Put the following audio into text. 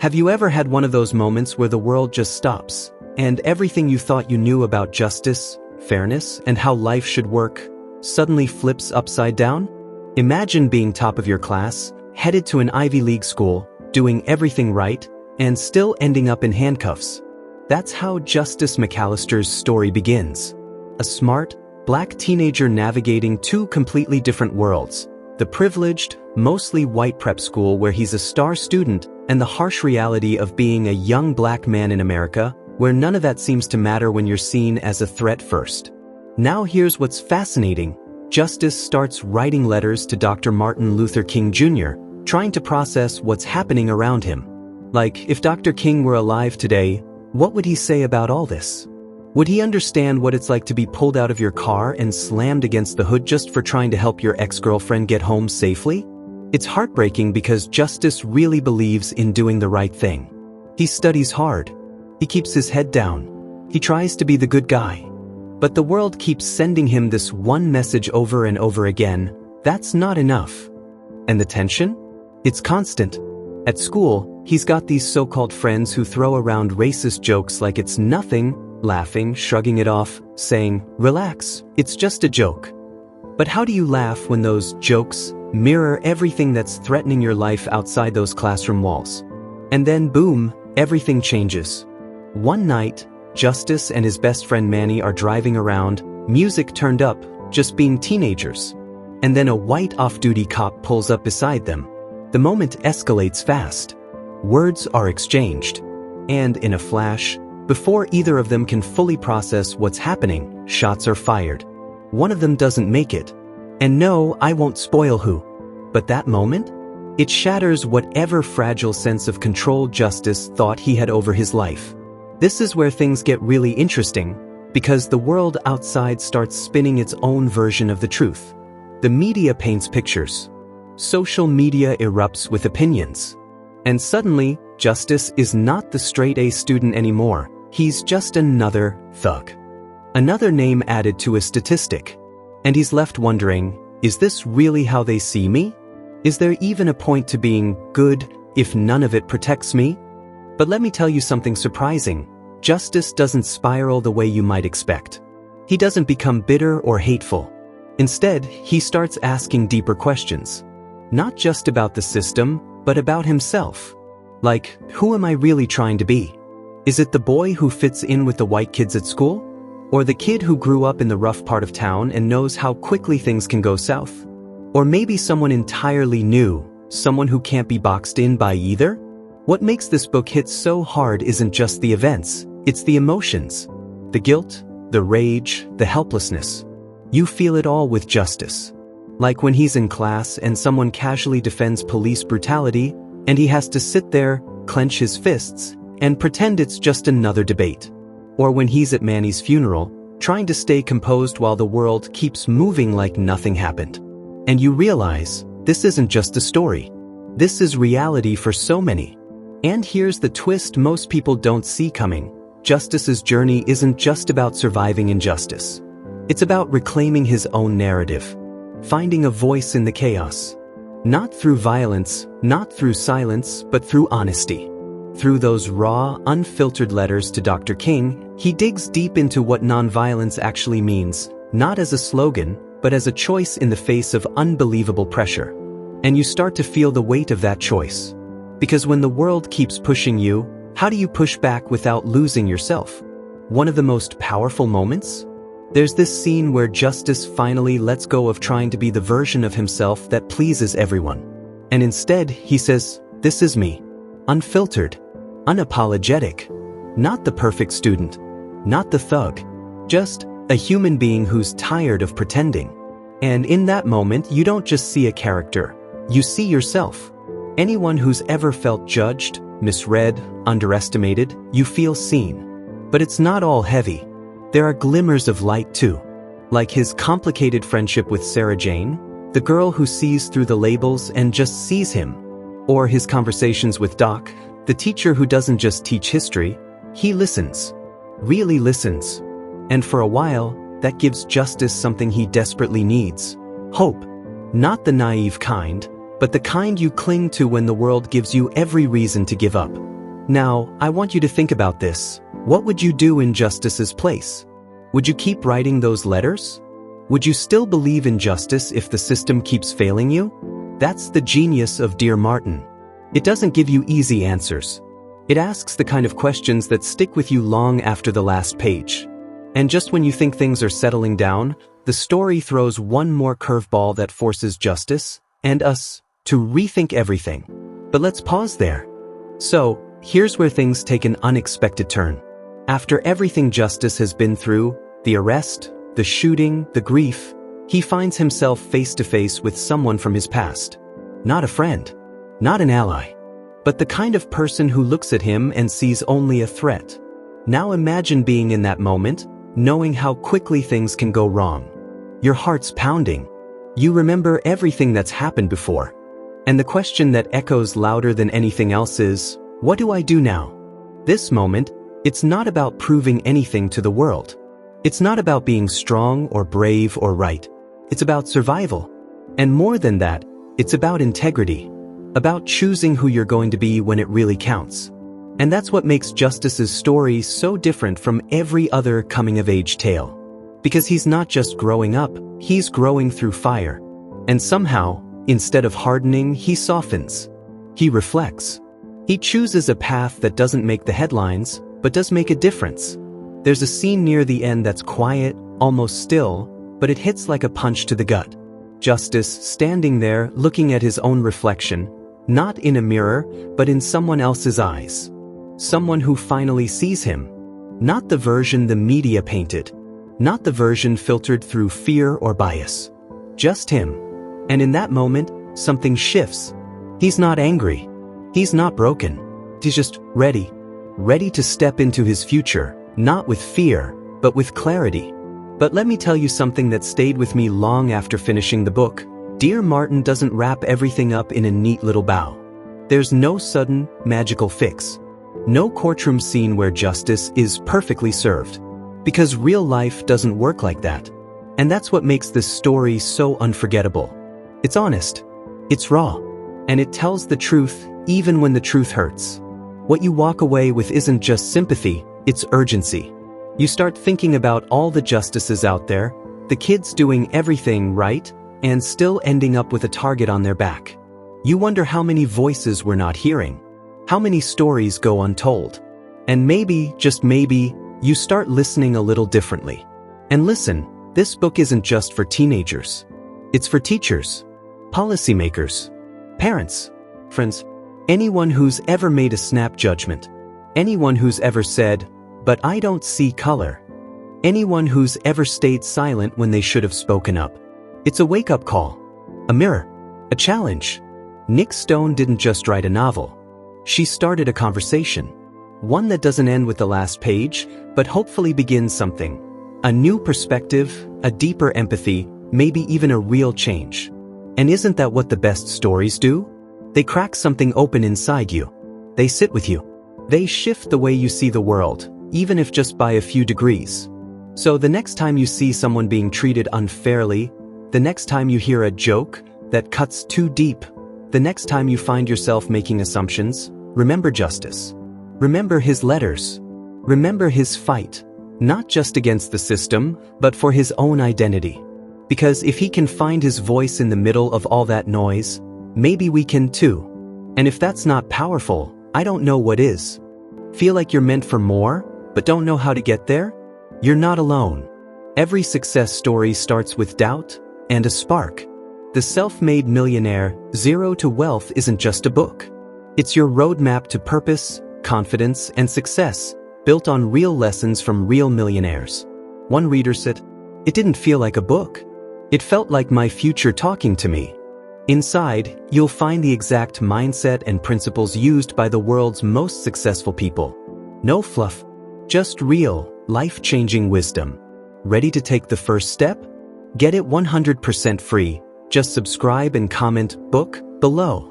Have you ever had one of those moments where the world just stops, and everything you thought you knew about justice, fairness, and how life should work suddenly flips upside down? Imagine being top of your class, headed to an Ivy League school, doing everything right, and still ending up in handcuffs. That's how Justice McAllister's story begins. A smart, black teenager navigating two completely different worlds. The privileged, mostly white prep school where he's a star student, and the harsh reality of being a young black man in America, where none of that seems to matter when you're seen as a threat first. Now here's what's fascinating. Justice starts writing letters to Dr. Martin Luther King Jr., trying to process what's happening around him. Like, if Dr. King were alive today, what would he say about all this? Would he understand what it's like to be pulled out of your car and slammed against the hood just for trying to help your ex-girlfriend get home safely? It's heartbreaking because Justice really believes in doing the right thing. He studies hard. He keeps his head down. He tries to be the good guy. But the world keeps sending him this one message over and over again: that's not enough. And the tension? It's constant. At school, he's got these so-called friends who throw around racist jokes like it's nothing, laughing, shrugging it off, saying, "Relax, it's just a joke." But how do you laugh when those jokes mirror everything that's threatening your life outside those classroom walls? And then boom, everything changes. One night, Justice and his best friend Manny are driving around, music turned up, just being teenagers. And then a white off-duty cop pulls up beside them. The moment escalates fast. Words are exchanged. And in a flash, before either of them can fully process what's happening, shots are fired. One of them doesn't make it. And no, I won't spoil who. But that moment? It shatters whatever fragile sense of control Justice thought he had over his life. This is where things get really interesting, because the world outside starts spinning its own version of the truth. The media paints pictures. Social media erupts with opinions. And suddenly, Justice is not the straight-A student anymore. He's just another thug. Another name added to a statistic. And he's left wondering, is this really how they see me? Is there even a point to being good if none of it protects me? But let me tell you something surprising. Justice doesn't spiral the way you might expect. He doesn't become bitter or hateful. Instead, he starts asking deeper questions. Not just about the system, but about himself. Like, who am I really trying to be? Is it the boy who fits in with the white kids at school? Or the kid who grew up in the rough part of town and knows how quickly things can go south? Or maybe someone entirely new, someone who can't be boxed in by either? What makes this book hit so hard isn't just the events, it's the emotions. The guilt, the rage, the helplessness. You feel it all with Justice. Like when he's in class and someone casually defends police brutality, and he has to sit there, clench his fists, and pretend it's just another debate. Or when he's at Manny's funeral, trying to stay composed while the world keeps moving like nothing happened. And you realize, this isn't just a story. This is reality for so many. And here's the twist most people don't see coming. Justice's journey isn't just about surviving injustice. It's about reclaiming his own narrative. Finding a voice in the chaos. Not through violence, not through silence, but through honesty. Through those raw, unfiltered letters to Dr. King, he digs deep into what nonviolence actually means, not as a slogan, but as a choice in the face of unbelievable pressure. And you start to feel the weight of that choice. Because when the world keeps pushing you, how do you push back without losing yourself? One of the most powerful moments? There's this scene where Justice finally lets go of trying to be the version of himself that pleases everyone. And instead, he says, "This is me. Unfiltered. Unapologetic. Not the perfect student. Not the thug. Just a human being who's tired of pretending." And in that moment, you don't just see a character. You see yourself. Anyone who's ever felt judged, misread, underestimated, you feel seen. But it's not all heavy. There are glimmers of light too. Like his complicated friendship with Sarah Jane, the girl who sees through the labels and just sees him. Or his conversations with Doc, the teacher who doesn't just teach history, he listens. Really listens. And for a while, that gives Justice something he desperately needs. Hope. Not the naive kind, but the kind you cling to when the world gives you every reason to give up. Now, I want you to think about this. What would you do in Justice's place? Would you keep writing those letters? Would you still believe in justice if the system keeps failing you? That's the genius of Dear Martin. It doesn't give you easy answers. It asks the kind of questions that stick with you long after the last page. And just when you think things are settling down, the story throws one more curveball that forces Justice and us to rethink everything. But let's pause there. So, here's where things take an unexpected turn. After everything Justice has been through, the arrest, the shooting, the grief, he finds himself face to face with someone from his past. Not a friend, not an ally, but the kind of person who looks at him and sees only a threat. Now imagine being in that moment, knowing how quickly things can go wrong. Your heart's pounding. You remember everything that's happened before. And the question that echoes louder than anything else is, what do I do now? This moment, it's not about proving anything to the world. It's not about being strong or brave or right. It's about survival. And more than that, it's about integrity. About choosing who you're going to be when it really counts. And that's what makes Justice's story so different from every other coming-of-age tale. Because he's not just growing up, he's growing through fire. And somehow, instead of hardening, he softens. He reflects. He chooses a path that doesn't make the headlines, but does make a difference. There's a scene near the end that's quiet, almost still, but it hits like a punch to the gut. Justice standing there looking at his own reflection, not in a mirror, but in someone else's eyes. Someone who finally sees him. Not the version the media painted. Not the version filtered through fear or bias. Just him. And in that moment, something shifts. He's not angry. He's not broken. He's just ready. Ready to step into his future, not with fear, but with clarity. But let me tell you something that stayed with me long after finishing the book. Dear Martin doesn't wrap everything up in a neat little bow. There's no sudden, magical fix. No courtroom scene where justice is perfectly served. Because real life doesn't work like that. And that's what makes this story so unforgettable. It's honest. It's raw. And it tells the truth even when the truth hurts. What you walk away with isn't just sympathy, it's urgency. You start thinking about all the justices out there, the kids doing everything right, and still ending up with a target on their back. You wonder how many voices we're not hearing. How many stories go untold. And maybe, just maybe, you start listening a little differently. And listen, this book isn't just for teenagers. It's for teachers, policymakers, parents, friends, anyone who's ever made a snap judgment. Anyone who's ever said, "But I don't see color." Anyone who's ever stayed silent when they should have spoken up. It's a wake-up call, a mirror, a challenge. Nic Stone didn't just write a novel. She started a conversation. One that doesn't end with the last page, but hopefully begins something. A new perspective, a deeper empathy, maybe even a real change. And isn't that what the best stories do? They crack something open inside you. They sit with you. They shift the way you see the world, even if just by a few degrees. So the next time you see someone being treated unfairly, the next time you hear a joke that cuts too deep, the next time you find yourself making assumptions, remember justice. Remember his letters. Remember his fight, not just against the system, but for his own identity. Because if he can find his voice in the middle of all that noise, maybe we can too. And if that's not powerful, I don't know what is. Feel like you're meant for more, but don't know how to get there? You're not alone. Every success story starts with doubt and a spark. The Self-Made Millionaire, Zero to Wealth isn't just a book. It's your roadmap to purpose, confidence, and success, built on real lessons from real millionaires. One reader said, "It didn't feel like a book. It felt like my future talking to me." Inside, you'll find the exact mindset and principles used by the world's most successful people. No fluff, just real, life-changing wisdom. Ready to take the first step? Get it 100% free. Just subscribe and comment "book" below.